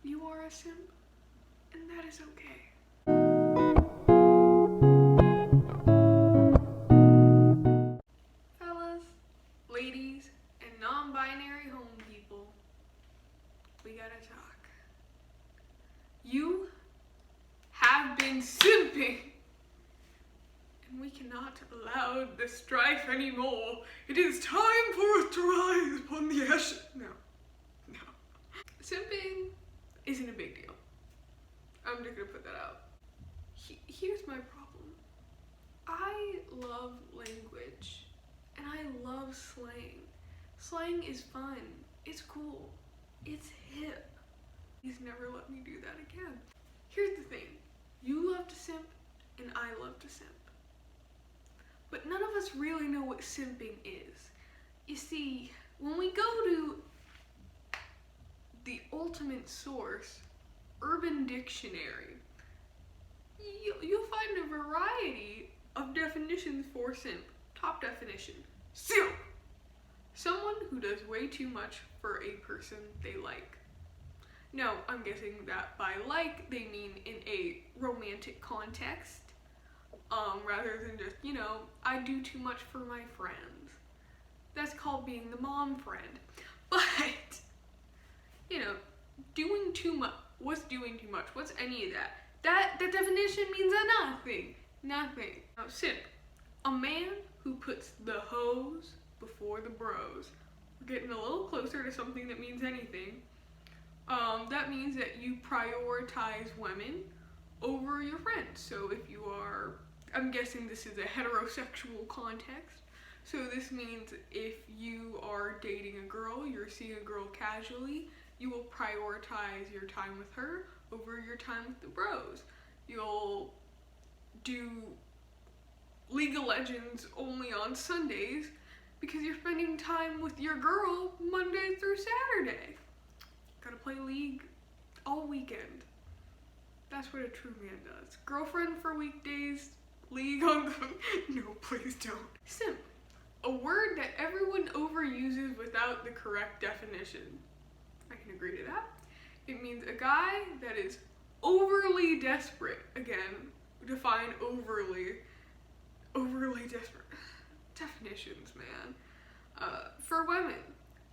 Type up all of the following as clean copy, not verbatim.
you are a simp, and that is okay. Fellas, ladies, and non-binary home people, we gotta talk. You have been simping, and we cannot allow the strife anymore. It is time for us to rise upon the ashes. No. Simping isn't a big deal. I'm just gonna put that out. Here's my problem. I love language, and I love slang. Slang is fun. It's cool. It's hip. Please never let me do that again. Here's the thing. You love to simp, and I love to simp. But none of us really know what simping is. You see, when we go to the ultimate source, Urban Dictionary, you'll find a variety of definitions for simp. Top definition: simp, someone who does way too much for a person they like. Now, I'm guessing that by like, they mean in a romantic context, rather than just, I do too much for my friends. That's called being the mom friend. But, doing too much. What's doing too much? What's any of that? That definition means nothing. Nothing. Now, simp. A man who puts the hoes before the bros. We're getting a little closer to something that means anything. That means that you prioritize women over your friends. So if you are, I'm guessing this is a heterosexual context. So this means if you are dating a girl, you're seeing a girl casually, you will prioritize your time with her over your time with the bros. You'll do League of Legends only on Sundays because you're spending time with your girl Monday through Saturday. Gotta play League all weekend. That's what a true man does. Girlfriend for weekdays, League on the... No, please don't. Simp. A word that everyone overuses without the correct definition. I can agree to that. It means a guy that is overly desperate. Again, define overly. Overly desperate. Definitions, man. For women,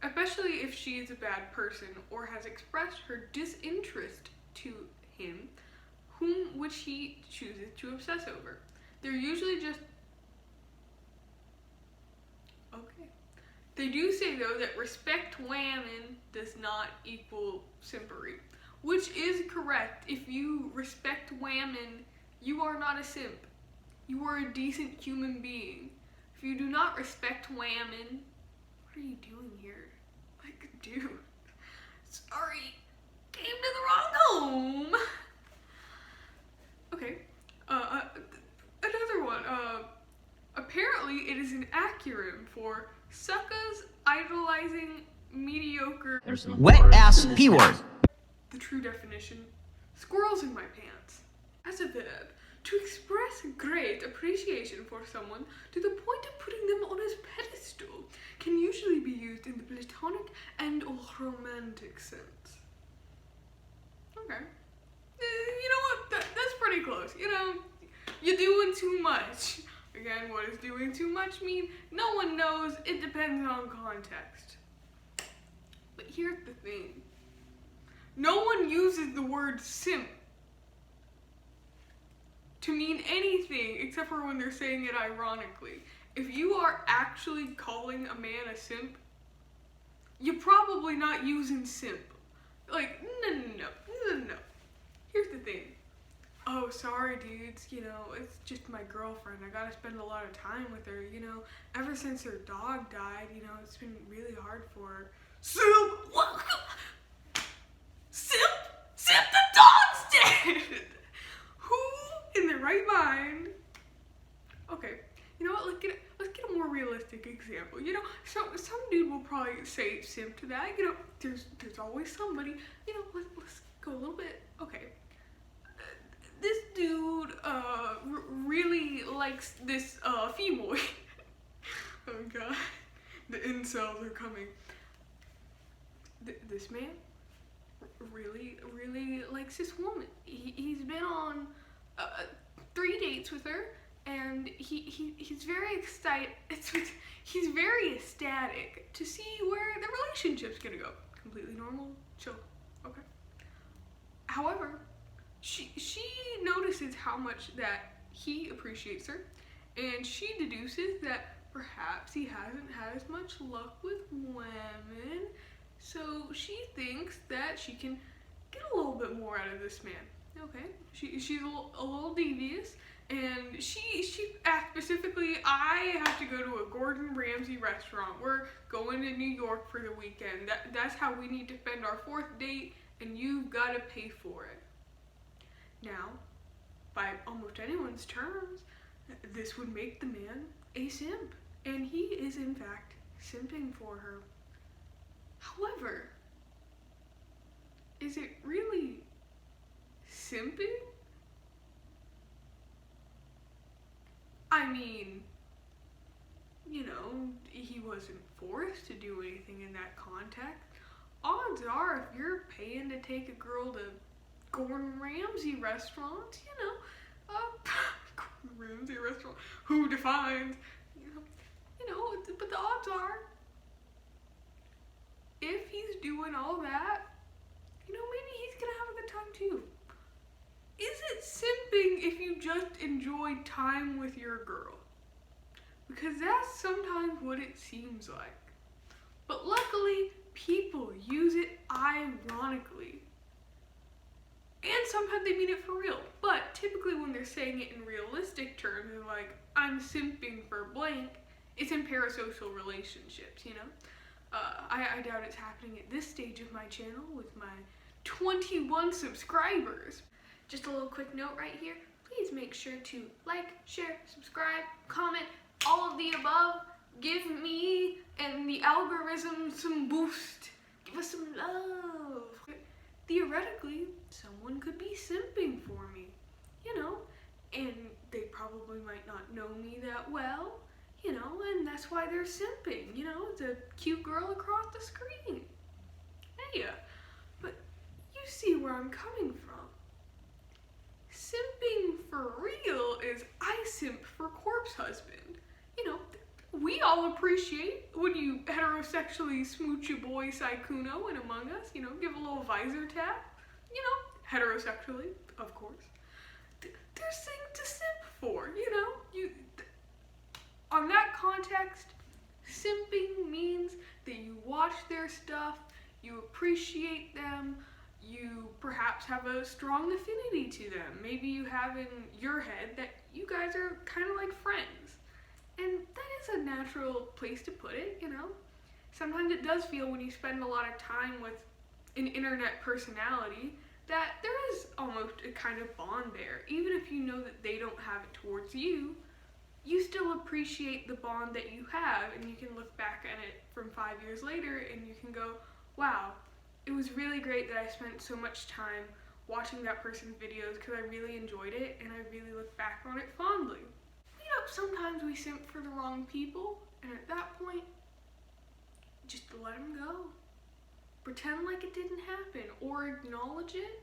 especially if she is a bad person or has expressed her disinterest to him, which he chooses to obsess over. They're usually just... Okay. They do say, though, that respect women does not equal simpery, which is correct. If you respect women, you are not a simp. You are a decent human being. If you do not respect women, what are you doing here? Like, dude, sorry, came to the wrong home. Okay, another one. Apparently it is an acronym for suckers idolizing mediocre. There's some wet ass P word. The true definition: squirrels in my pants. As a verb, to express great appreciation for someone to the point of putting them on his pedestal, can usually be used in the platonic and or romantic sense. Okay. You know what? That's pretty close. You're doing too much. Again, what does doing too much mean? No one knows. It depends on context. But here's the thing. No one uses the word simp to mean anything except for when they're saying it ironically. If you are actually calling a man a simp, you're probably not using simp. Like, no. Here's the thing. Oh, sorry, dudes, it's just my girlfriend. I gotta spend a lot of time with her, ever since her dog died, it's been really hard for her. Simp! What? Simp? Simp, the dog's dead! Who in their right mind? Okay, you know what, let's get a more realistic example. Some dude will probably say simp to that, there's always somebody, let's go a little bit, okay. This dude really likes this female. Oh god, the incels are coming. This man really likes this woman. He's been on 3 dates with her, and he's very excited. He's very ecstatic to see where the relationship's gonna go. Completely normal, chill, okay. However, she notices how much that he appreciates her, and she deduces that perhaps he hasn't had as much luck with women, so she thinks that she can get a little bit more out of this man. Okay, she's a little devious, and she asked specifically, I have to go to a Gordon Ramsay restaurant. We're going to New York for the weekend. That's how we need to spend our 4th date, and you've got to pay for it. Now, by almost anyone's terms, this would make the man a simp, and he is in fact simping for her. However, is it really simping? I mean, you know, he wasn't forced to do anything in that context. Odds are, if you're paying to take a girl to Gordon Ramsay restaurants, you know, Gordon Ramsay restaurant, who defines, but the odds are, if he's doing all that, you know, maybe he's gonna have a good time too. Is it simping if you just enjoy time with your girl? Because that's sometimes what it seems like. But luckily, people use it ironically. And sometimes they mean it for real. But typically when they're saying it in realistic terms, they're like, I'm simping for blank, it's in parasocial relationships, you know? I doubt it's happening at this stage of my channel with my 21 subscribers. Just a little quick note right here. Please make sure to like, share, subscribe, comment, all of the above. Give me and the algorithm some boost. Give us some love. Theoretically, someone could be simping for me, you know, and they probably might not know me that well, you know, and that's why they're simping, you know, it's a cute girl across the screen. Hey, but you see where I'm coming from. Simping for real is I simp for corpse husband. You know, we all appreciate when you heterosexually smooch your boy Saikuno in Among Us, you know, give a little visor tap, you know, heterosexually, of course. There's things to simp for, you know. On that context, simping means that you watch their stuff, you appreciate them, you perhaps have a strong affinity to them. Maybe you have in your head that you guys are kind of like friends. And that is a natural place to put it, you know. Sometimes it does feel when you spend a lot of time with an internet personality that there is almost a kind of bond there. Even if you know that they don't have it towards you, you still appreciate the bond that you have, and you can look back at it from 5 years later and you can go, wow, it was really great that I spent so much time watching that person's videos because I really enjoyed it and I really look back on it fondly. You know, sometimes we simp for the wrong people, and at that point, just let them go. Pretend like it didn't happen, or acknowledge it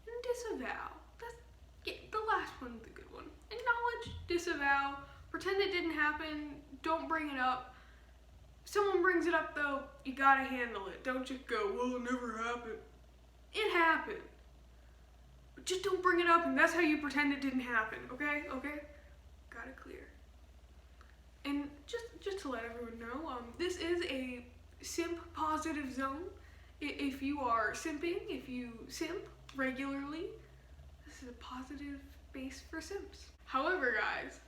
and disavow. The last one's the good one. Acknowledge, disavow, pretend it didn't happen, don't bring it up. Someone brings it up though, you gotta handle it. Don't just go, well, it never happened. It happened. But just don't bring it up, and that's how you pretend it didn't happen, okay? Okay? Got it clear. And just to let everyone know, this is a simp positive zone. If you are simping, if you simp regularly, this is a positive base for simps. However, guys,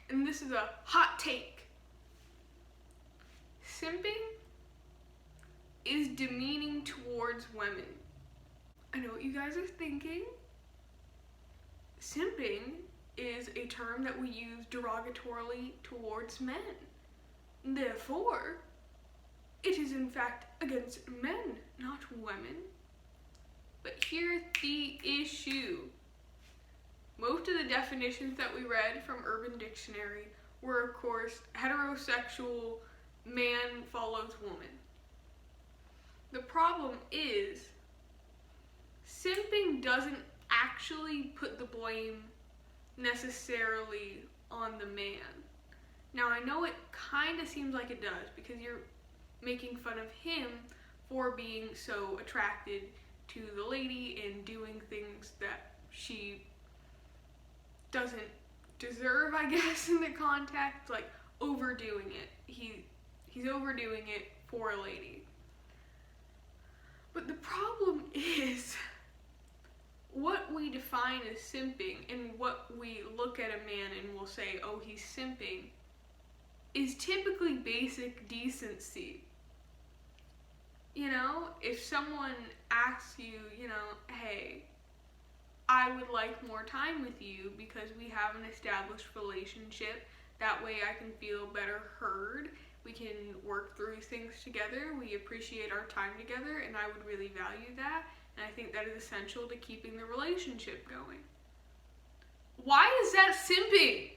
and this is a hot take, simping is demeaning towards women. I know what you guys are thinking. Simping is a term that we use derogatorily towards men. Therefore, it is in fact against men, not women. But here's the issue. Most of the definitions that we read from Urban Dictionary were, of course, heterosexual, man follows woman. The problem is simping doesn't actually put the blame necessarily on the man. Now, I know it kind of seems like it does because you're making fun of him for being so attracted to the lady and doing things that she doesn't deserve, I guess, in the context, like overdoing it. He's overdoing it for a lady. But the problem is what we define as simping and what we look at a man and we'll say, oh, he's simping, is typically basic decency. You know, if someone asks you, you know, hey, I would like more time with you because we have an established relationship. That way I can feel better heard. We can work through things together. We appreciate our time together, and I would really value that. And I think that is essential to keeping the relationship going. Why is that simping?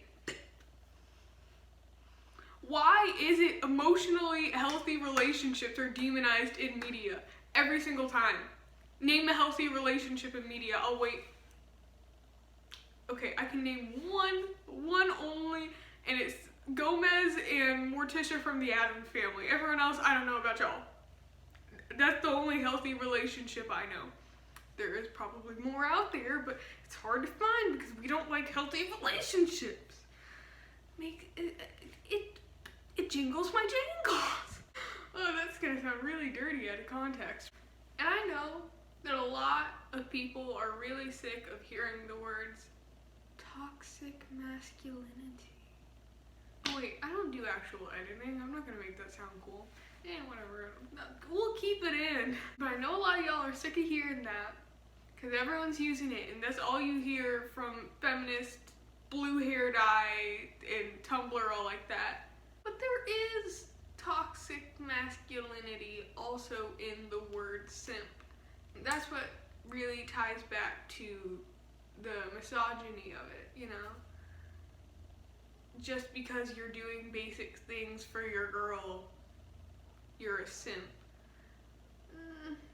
Why is it emotionally healthy relationships are demonized in media every single time? Name a healthy relationship in media. I'll wait. Okay, I can name one only, and it's Gomez and Morticia from the Addams Family. Everyone else, I don't know about y'all. That's the only healthy relationship I know. There is probably more out there, but it's hard to find because we don't like healthy relationships. It jingles my jingles. Oh, that's gonna sound really dirty out of context. And I know that a lot of people are really sick of hearing the words toxic masculinity. Oh wait, I don't do actual editing. I'm not gonna make that sound cool. Whatever. We'll keep it in. But I know a lot of y'all are sick of hearing that because everyone's using it, and that's all you hear from feminist, blue hair dye, and Tumblr, all like that. But there is toxic masculinity also in the word simp. That's what really ties back to the misogyny of it, you know? Just because you're doing basic things for your girl, you're a simp.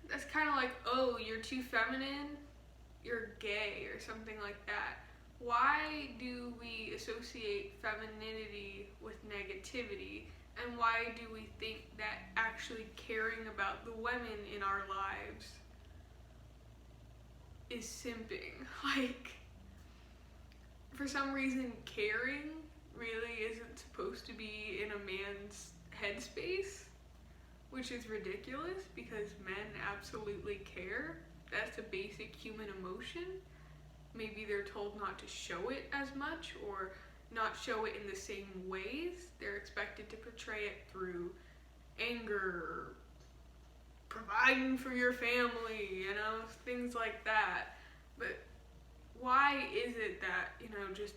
That's kind of like, oh, you're too feminine, you're gay, or something like that. Why do we associate femininity with negativity? And why do we think that actually caring about the women in our lives is simping? Like, for some reason, caring really isn't supposed to be in a man's headspace, which is ridiculous because men absolutely care. That's a basic human emotion. Maybe they're told not to show it as much or not show it in the same ways. They're expected to portray it through anger, providing for your family, you know, things like that. But why is it that, you know, just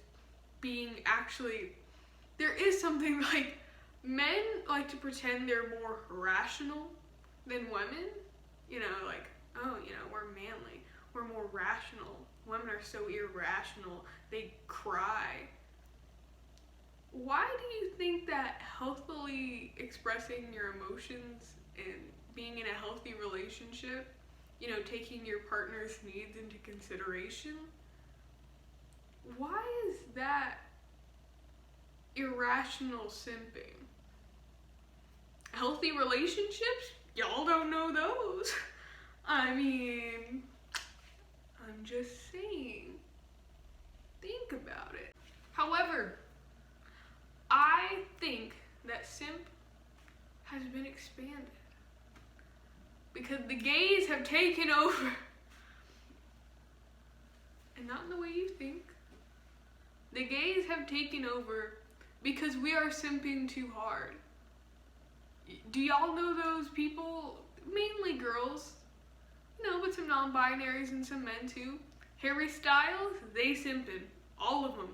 being actually, there is something like, men like to pretend they're more rational than women. You know, like, oh, you know, we're manly, we're more rational. Women are so irrational, they cry. Why do you think that healthily expressing your emotions and being in a healthy relationship, you know, taking your partner's needs into consideration, why is that irrational simping? Healthy relationships? Y'all don't know those. I mean, I'm just saying, think about it. However, I think that simp has been expanded because the gays have taken over. And not in the way you think. The gays have taken over because we are simping too hard. Do y'all know those people? Mainly girls. You know, but some non-binaries and some men too. Harry Styles, they simping. All of them.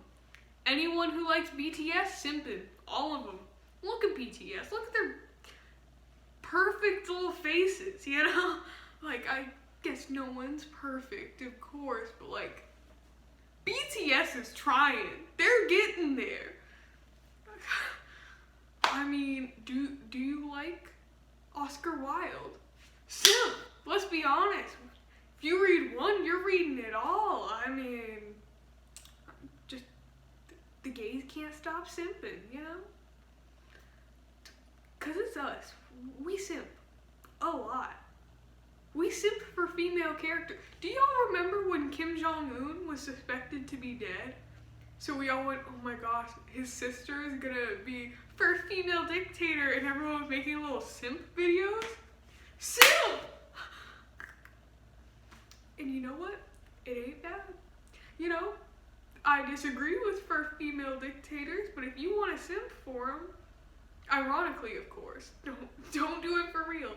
Anyone who likes BTS, simping. All of them. Look at BTS. Look at their perfect little faces, you know? Like, I guess no one's perfect, of course, but like, BTS is trying. They're getting there. I mean, do you like Oscar Wilde? Simp. Let's be honest. If you read one You're reading it all. I mean, just the gays can't stop simping, you know? Cause it's us. We simp a lot. We simp for female characters. Do y'all remember when Kim Jong-un was suspected to be dead? So we all went, oh my gosh, his sister is gonna be first female dictator, and everyone was making little simp videos? Simp! And you know what? It ain't bad. You know, I disagree with first female dictators, but if you want to simp for them, ironically, of course, don't do it for real.